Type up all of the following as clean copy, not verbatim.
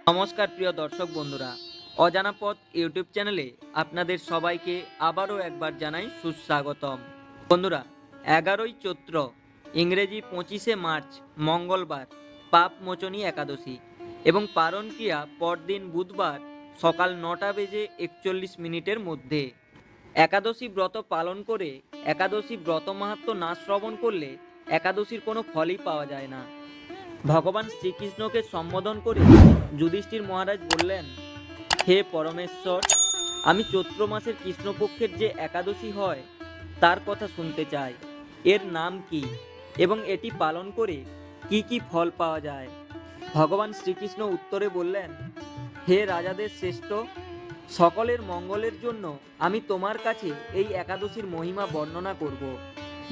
নমস্কার প্রিয় দর্শক বন্ধুরা, অজানা পথ ইউটিউব চ্যানেলে আপনাদের সবাইকে আবারও একবার জানাই সুস্বাগতম। বন্ধুরা, 11ই চৈত্র ইংরেজি 25শে মার্চ মঙ্গলবার পাপ মোচনী একাদশী এবং পারণ ক্রিয়া পরদিন বুধবার সকাল 9টা বেজে 41 মিনিটের মধ্যে। একাদশী ব্রত পালন করে একাদশী ব্রত মাহাত্ম্য না শ্রবণ করলে একাদশীর কোনো ফলই পাওয়া যায় না। ভগবান শ্রীকৃষ্ণকে সম্বোধন করে যুধিষ্ঠির মহারাজ বললেন, হে পরমেশ্বর, আমি চৈত্র মাসের কৃষ্ণপক্ষের যে একাদশী হয় তার কথা শুনতে চাই। এর নাম কি এবং এটি পালন করে কি কি ফল পাওয়া যায়? ভগবান শ্রীকৃষ্ণ উত্তরে বললেন, হে রাজাদের শ্রেষ্ঠ, সকলের মঙ্গলের জন্য আমি তোমার কাছে এই একাদশীর মহিমা বর্ণনা করব,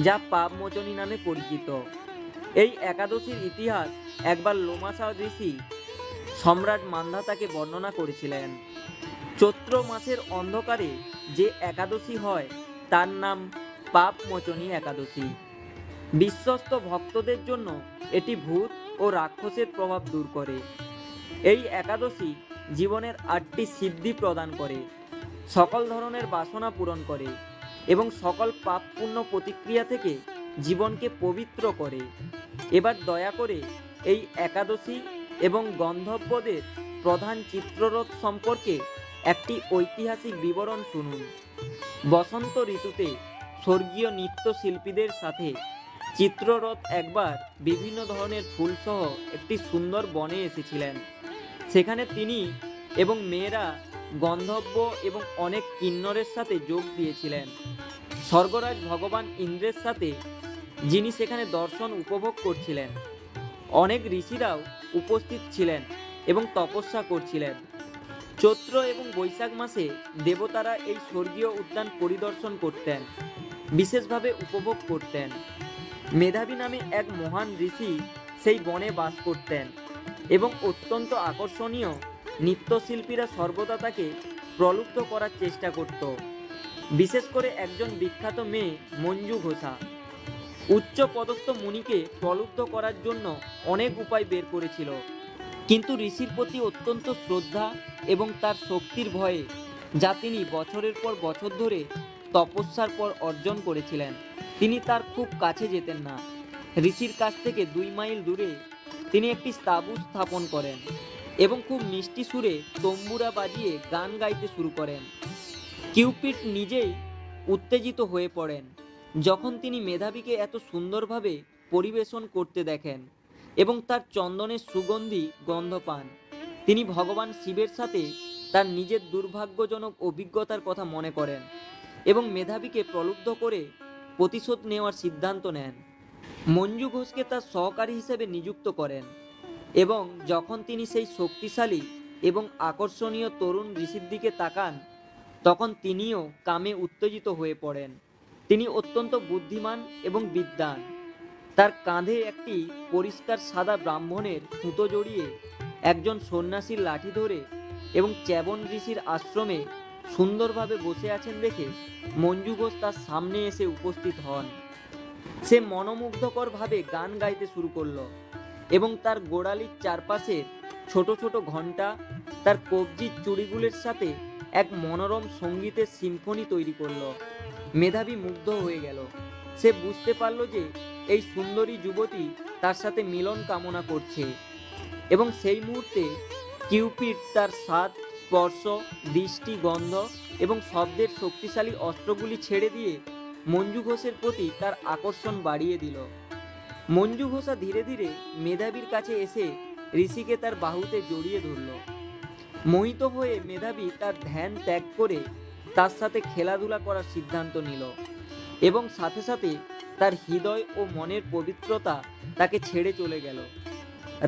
যা পাপ মোচনী নামে পরিচিত। এই একাদশীর ইতিহাস একবার লোমাসা ঋষি সম্রাট মান্ধাতাকে বর্ণনা করেছিলেন। চৈত্র মাসের অন্ধকারে যে একাদশী হয় তার নাম পাপ মোচনী একাদশী। বিশ্বস্ত ভক্তদের জন্য এটি ভূত ও রাক্ষসের প্রভাব দূর করে। এই একাদশী জীবনের 8টি সিদ্ধি প্রদান করে, সকল ধরনের বাসনা পূরণ করে এবং সকল পাপ পুণ্য প্রতিক্রিয়া থেকে জীবনকে পবিত্র করে। এবার দয়া করে এই একাদশী এবং গন্ধর্বদের প্রধান চিত্ররথ সম্পর্কে একটি ঐতিহাসিক বিবরণ শুনুন। বসন্ত ঋতুতে স্বর্গীয় নৃত্যশিল্পীদের সাথে চিত্ররথ একবার বিভিন্ন ধরনের ফুলসহ একটি সুন্দর বনে এসেছিলেন। সেখানে তিনি এবং মেয়েরা গন্ধর্ব এবং অনেক কিন্নরের সাথে যোগ দিয়েছিলেন। স্বর্গরাজ ভগবান ইন্দ্রের সাথে, যিনি সেখানে দর্শন উপভোগ করছিলেন। অনেক ঋষিরাও উপস্থিত ছিলেন এবং তপস্যা করছিলেন। চৈত্র এবং বৈশাখ মাসে দেবতারা এই স্বর্গীয় উদ্যান পরিদর্শন করতেন, বিশেষভাবে উপভোগ করতেন। মেধাবী নামে এক মহান ঋষি সেই বনে বাস করতেন এবং অত্যন্ত আকর্ষণীয় নৃত্যশিল্পীরা সর্বদা তাকে প্রলুব্ধ করার চেষ্টা করত। বিশেষ করে একজন বিখ্যাত মেয়ে মঞ্জু ঘোষা উচ্চ পদস্থ মুনিকে প্রলুব্ধ করার জন্য অনেক উপায় বের করেছিল, কিন্তু ঋষির প্রতি অত্যন্ত শ্রদ্ধা এবং তার শক্তির ভয়ে, যা তিনি বছরের পর বছর ধরে তপস্যার পর অর্জন করেছিলেন, তিনি তার খুব কাছে যেতেন না। ঋষির কাছ থেকে 2 মাইল দূরে তিনি একটি তাঁবু স্থাপন করেন এবং খুব মিষ্টি সুরে তম্বুরা বাজিয়ে গান গাইতে শুরু করেন। কিউপিড নিজেই উত্তেজিত হয়ে পড়েন যখন তিনি মেধাবীকে এত সুন্দরভাবে পরিবেশন করতে দেখেন এবং তার চন্দনের সুগন্ধি গন্ধ পান। তিনি ভগবান শিবের সাথে তার নিজের দুর্ভাগ্যজনক অভিজ্ঞতার কথা মনে করেন এবং মেধাবীকে প্রলুব্ধ করে প্রতিশোধ নেওয়ার সিদ্ধান্ত নেন। মঞ্জু ঘোষকে তার সহকারী হিসেবে নিযুক্ত করেন এবং যখন তিনি সেই শক্তিশালী এবং আকর্ষণীয় তরুণ ঋষির দিকে তাকান, তখন তিনিও কামে উত্তেজিত হয়ে পড়েন। তিনি অত্যন্ত বুদ্ধিমান এবং বিদ্বান। তার কাঁধে একটি পরিষ্কার সাদা ব্রাহ্মণের সুতো জড়িয়ে একজন সন্ন্যাসীর লাঠি ধরে এবং চ্যবন ঋষির আশ্রমে সুন্দরভাবে বসে আছেন দেখে মঞ্জু ঘোষ তার সামনে এসে উপস্থিত হন। সে মনোমুগ্ধকরভাবে গান গাইতে শুরু করলো এবং তার গোড়ালির চারপাশের ছোট ছোট ঘণ্টা তার কবজির চুড়িগুলির সাথে এক মনোরম সঙ্গীতের সিম্ফনি তৈরি করলো। মেধাবী মুগ্ধ হয়ে গেল। সে বুঝতে পারল যে এই সুন্দরী যুবতী তার সাথে মিলন কামনা করছে এবং সেই মুহূর্তে কিউপিড তার স্বাদ, স্পর্শ, দৃষ্টি, গন্ধ এবং শব্দের শক্তিশালী অস্ত্রগুলি ছেড়ে দিয়ে মঞ্জু ঘোষের প্রতি তার আকর্ষণ বাড়িয়ে দিল। মঞ্জু ঘোষা ধীরে ধীরে মেধাবীর কাছে এসে ঋষিকে তার বাহুতে জড়িয়ে ধরল। মোহিত হয়ে মেধাবী তার ধ্যান ত্যাগ করে তার সাথে খেলাধুলা করার সিদ্ধান্ত নিল এবং সাথে সাথে তার হৃদয় ও মনের পবিত্রতা তাকে ছেড়ে চলে গেল।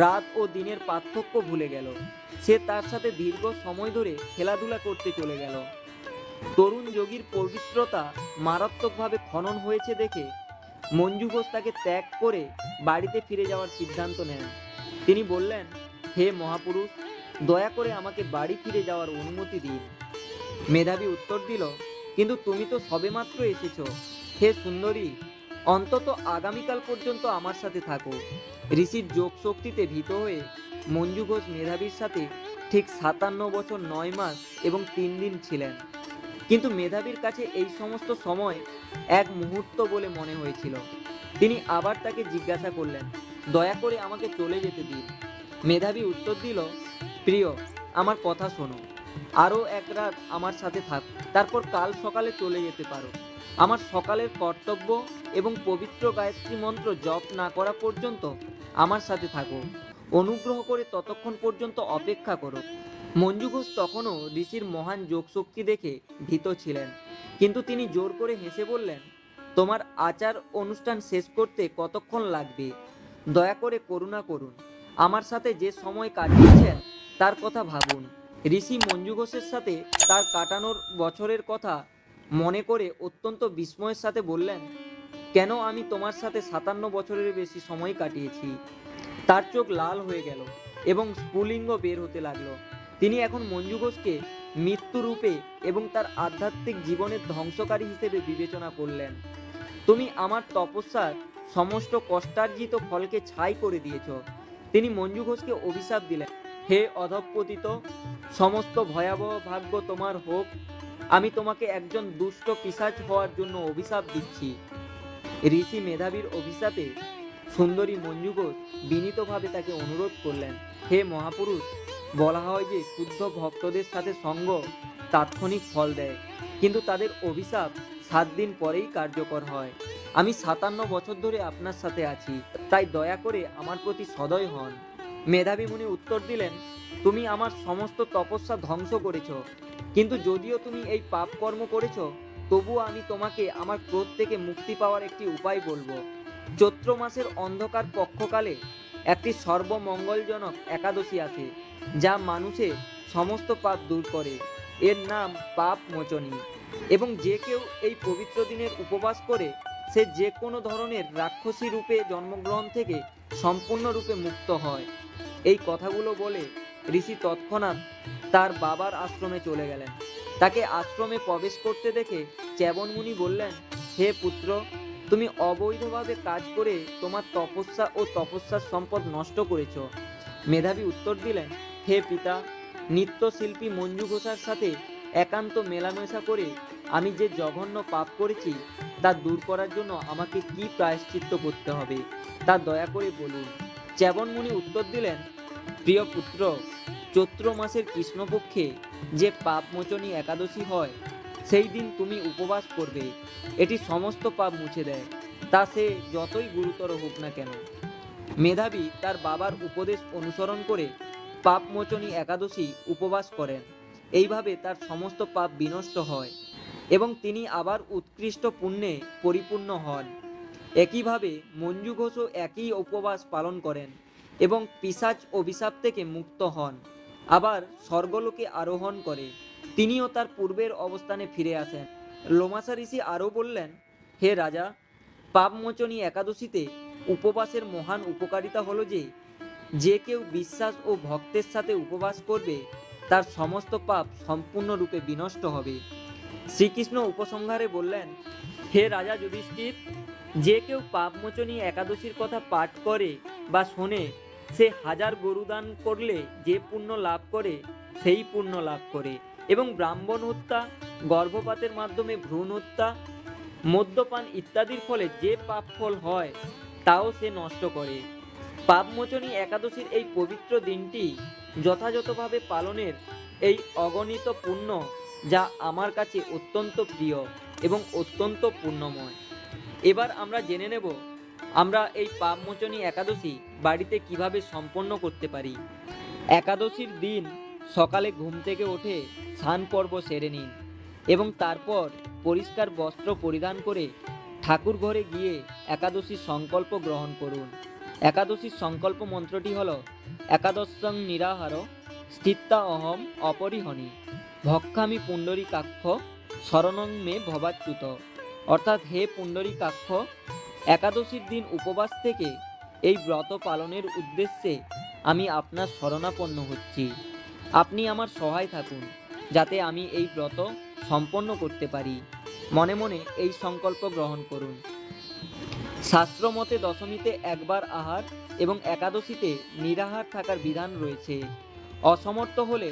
রাত ও দিনের পার্থক্য ভুলে গেল। সে তার সাথে দীর্ঘ সময় ধরে খেলাধুলা করতে চলে গেল। তরুণ যোগীর পবিত্রতা মারাত্মকভাবে খনন হয়েছে দেখে মঞ্জু ঘোষ তাকে ত্যাগ করে বাড়িতে ফিরে যাওয়ার সিদ্ধান্ত নেন। তিনি বললেন, হে মহাপুরুষ, দয়া করে আমাকে বাড়ি ফিরে যাওয়ার অনুমতি দিন। মেধাবী উত্তর দিল, কিন্তু তুমি তো সবেমাত্র এসেছো। হে সুন্দরী, অন্তত আগামীকাল পর্যন্ত আমার সাথে থাকো। ঋষির যোগ শক্তিতে ভীত হয়ে মঞ্জু ঘোষ মেধাবীর সাথে ঠিক 57 বছর 9 মাস এবং 3 দিন ছিলেন। কিন্তু মেধাবীর কাছে এই সমস্ত সময় এক মুহূর্ত বলে মনে হয়েছিল। তিনি আবার তাকে জিজ্ঞাসা করলেন, দয়া করে আমাকে চলে যেতে দিন। মেধাবী উত্তর দিল, প্রিয়, আমার কথা শোনো, আরও এক রাত আমার সাথে থাক, তারপর কাল সকালে চলে যেতে পারো। আমার সকালের কর্তব্য এবং পবিত্র গায়ত্রী মন্ত্র জপ না করা পর্যন্ত আমার সাথে থাকো। অনুগ্রহ করে ততক্ষণ পর্যন্ত অপেক্ষা করো। মঞ্জু ঘোষ তখনও ঋষির মহান যোগশক্তি দেখে ভীত ছিলেন, কিন্তু তিনি জোর করে হেসে বললেন, তোমার আচার অনুষ্ঠান শেষ করতে কতক্ষণ লাগবে? দয়া করে করুণা করুন, আমার সাথে যে সময় কাটিয়েছেন তার কথা ভাবুন। ঋষি মঞ্জু ঘোষের সাথে তার কাটানোর বছরের কথা মনে করে অত্যন্ত বিস্ময়ের সাথে বললেন, কেন আমি তোমার সাথে 57 বছরের বেশি সময় কাটিয়েছি। তার চোখ লাল হয়ে গেল এবং স্ফুলিঙ্গ বের হতে লাগলো। তিনি এখন মঞ্জু ঘোষকে মৃত্যুরূপে এবং তার আধ্যাত্মিক জীবনের ধ্বংসকারী হিসেবে বিবেচনা করলেন। তুমি আমার তপস্যার সমস্ত কষ্টার্জিত ফলকে ছাই করে দিয়েছ। তিনি মঞ্জু ঘোষকে অভিশাপ দিলেন, হে অধঃপতিত, সমস্ত ভয়াবহ ভাগ্য তোমার হোক। আমি তোমাকে একজন দুষ্ট পিশাচ হওয়ার জন্য অভিশাপ দিচ্ছি। ঋষি মেধাবীর অভিশাপে সুন্দরী মঞ্জু ঘোষ বিনীতভাবে তাকে অনুরোধ করলেন, হে মহাপুরুষ, বলা হয় যে শুদ্ধ ভক্তদের সাথে সঙ্গ তাৎক্ষণিক ফল দেয়, কিন্তু তাদের অভিশাপ 7 দিন পরেই কার্যকর হয়। আমি 57 বছর ধরে আপনার সাথে আছি, তাই দয়া করে আমার প্রতি সদয় হন। মেধাবী মুনি উত্তর দিলেন, তুমি আমার সমস্ত তপস্যা ধ্বংস করেছ, কিন্তু যদিও তুমি এই পাপ কর্ম করেছ, তবুও আমি তোমাকে আমার ক্রোধ থেকে মুক্তি পাওয়ার একটি উপায় বলবো। চৈত্র মাসের অন্ধকার পক্ষকালে একটি সর্বমঙ্গলজনক একাদশী আছে, যা মানুষের সমস্ত পাপ দূর করে। এর নাম পাপ মোচনী, এবং যে কেউ এই পবিত্র দিনের উপবাস করে সে যে কোনো ধরনের রাক্ষসী রূপে জন্মগ্রহণ থেকে সম্পূর্ণরূপে মুক্ত হয়। এই কথাগুলো বলে ঋষি তৎক্ষণাৎ তার বাবার আশ্রমে চলে গেলেন। তাকে আশ্রমে প্রবেশ করতে দেখে চ্যবন মুনি বললেন, হে পুত্র, তুমি অবৈধভাবে কাজ করে তোমার তপস্যা ও তপস্যার সম্পদ নষ্ট করেছ। মেধাবী উত্তর দিলেন, হে পিতা, নৃত্যশিল্পী মঞ্জু ঘোষার সাথে একান্ত মেলামেশা করে আমি যে জঘন্য পাপ করেছি তা দূর করার জন্য আমাকে কি প্রায়শ্চিত্ত করতে হবে তা দয়া করে বলুন। চ্যবন মুনি উত্তর দিলেন, প্রিয় পুত্র, চৈত্র মাসের কৃষ্ণপক্ষে যে পাপমোচনী একাদশী হয় সেই দিন তুমি উপবাস করবে। এটি সমস্ত পাপ মুছে দেয়, তা সে যতই গুরুতর হোক না কেন। মেধাবী তার বাবার উপদেশ অনুসরণ করে পাপমোচনী একাদশী উপবাস করেন। এইভাবে তার সমস্ত পাপ বিনষ্ট হয় এবং তিনি আবার উৎকৃষ্ট পুণ্যে পরিপূর্ণ হন। একইভাবে মঞ্জু ঘোষও একই উপবাস পালন করেন এবং পিশাচ অভিশাপ থেকে মুক্ত হন, আবার স্বর্গলোকে আরোহণ করে তিনিও তার পূর্বের অবস্থানে ফিরে আসেন। লোমাসা ঋষি আরও বললেন, হে রাজা, পাপমোচনী একাদশীতে উপবাসের মহান উপকারিতা হলো যে কেউ বিশ্বাস ও ভক্তের সাথে উপবাস করবে তার সমস্ত পাপ সম্পূর্ণরূপে বিনষ্ট হবে। শ্রীকৃষ্ণ উপসংহারে বললেন, হে রাজা যুধিষ্ঠির, যে কেউ পাপমোচনী একাদশীর কথা পাঠ করে বা শোনে সে 1000 গরু দান করলে যে পুণ্য লাভ করে সেই পুণ্য লাভ করে, এবং ব্রাহ্মণ হত্যা, গর্ভপাতের মাধ্যমে ভ্রূণ হত্যা, মদ্যপান ইত্যাদির ফলে যে পাপ ফল হয় তাও সে নষ্ট করে। পাপমোচনী একাদশীর এই পবিত্র দিনটি যথাযথভাবে পালনের এই অগণিত পুণ্য, যা আমার কাছে অত্যন্ত প্রিয় এবং অত্যন্ত পুণ্যময়। এবার আমরা জেনে নেব আমরা এই পাপমোচনী একাদশী বাড়িতে কিভাবে সম্পন্ন করতে পারি। একাদশীর দিন সকালে ঘুম থেকে উঠে স্নান পর্ব সেরে নিন এবং তারপর পরিষ্কার বস্ত্র পরিধান করে ঠাকুর ঘরে গিয়ে একাদশীর সংকল্প গ্রহণ করুন। একাদশীর সংকল্প মন্ত্রটি হল, একাদশং নিরাহার স্থিতা অহম অপরিহনি ভক্ষামি পুণ্ডরীকাক্ষ শরণং মে ভবাচ্যুত। অর্থাৎ, হে পুণ্ডরীকাক্ষ, একাদশীর দিন উপবাস থেকে এই ব্রত পালনের উদ্দেশ্যে আমি আপনার শরণাপন্ন হচ্ছি। আপনি আমার সহায় থাকুন যাতে আমি এই ব্রত সম্পন্ন করতে পারি। মনে মনে এই সংকল্প গ্রহণ করুন। শাস্ত্রমতে দশমীতে একবার আহার এবং একাদশীতে নিরাহার থাকার বিধান রয়েছে। অসমর্থ হলে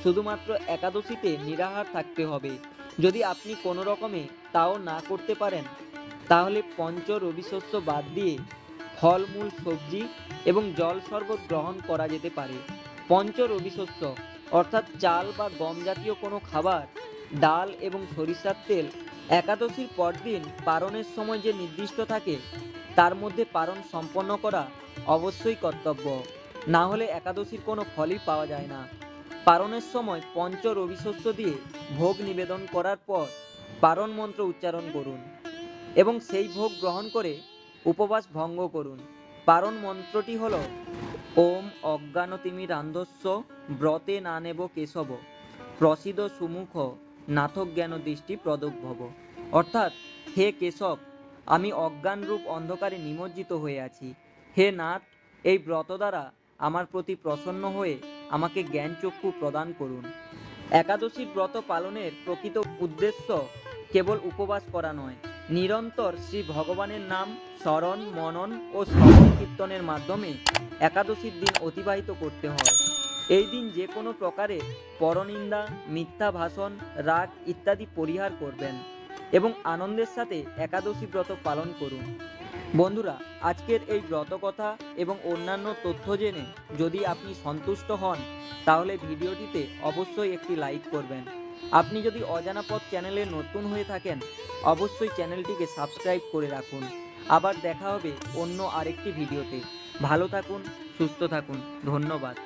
শুধুমাত্র একাদশীতে নিরাহার থাকতে হবে। যদি আপনি কোনো রকমে তাও না করতে পারেন, তাহলে পঞ্চ রবিশস্য বাদ দিয়ে ফলমূল, সবজি এবং জল শরবত গ্রহণ করা যেতে পারে। পঞ্চ রবিশস্য অর্থাৎ চাল বা গম জাতীয় কোনো খাবার, ডাল এবং সরিষার তেল একাদশীর পরদিন পারণের সময় যে নির্দিষ্ট থাকে তার মধ্যে পারণ সম্পন্ন করা অবশ্যই কর্তব্য, না হলে একাদশীর কোনো ফলই পাওয়া যায় না। পারণের সময় পঞ্চ রবিশস্য দিয়ে ভোগ নিবেদন করার পর পারণ মন্ত্র উচ্চারণ করুন এবং সেই ভোগ গ্রহণ করে উপবাস ভঙ্গ করুন। পারণ মন্ত্রটি হল ওম অজ্ঞানতিমিরান্ধস্য ব্রতে না নেব কেশব প্রসিদ সুমুখ নাথ জ্ঞান দৃষ্টি প্রদভব। অর্থাৎ, হে কেশব, আমি অজ্ঞানরূপ অন্ধকারে নিমজ্জিত হয়ে আছি। হে নাথ, এই ব্রত দ্বারা আমার প্রতি প্রসন্ন হয়ে আমাকে জ্ঞানচক্ষু প্রদান করুন। একাদশীর ব্রত পালনের প্রকৃত উদ্দেশ্য কেবল উপবাস করা নয়, নিরন্তর শ্রী ভগবানের নাম স্মরণ, মনন ও শ্রবণ কীর্তনের মাধ্যমে একাদশীর দিন অতিবাহিত করতে হয়। এই দিন যে কোনো প্রকারে পরনিন্দা, মিথ্যা ভাষণ, রাগ ইত্যাদি পরিহার করবেন এবং আনন্দের সাথে একাদশী ব্রত পালন করুন। বন্ধুরা, আজকের এই ব্রত কথা এবং অন্যান্য তথ্য জেনে যদি আপনি সন্তুষ্ট হন, তাহলে ভিডিওটিতে অবশ্যই একটি লাইক করবেন। আপনি যদি অজানা পথ চ্যানেলে নতুন হয়ে থাকেন, অবশ্যই চ্যানেলটিকে সাবস্ক্রাইব করে রাখুন। আবার দেখা হবে অন্য আরেকটি ভিডিওতে। ভালো থাকুন, সুস্থ থাকুন। ধন্যবাদ।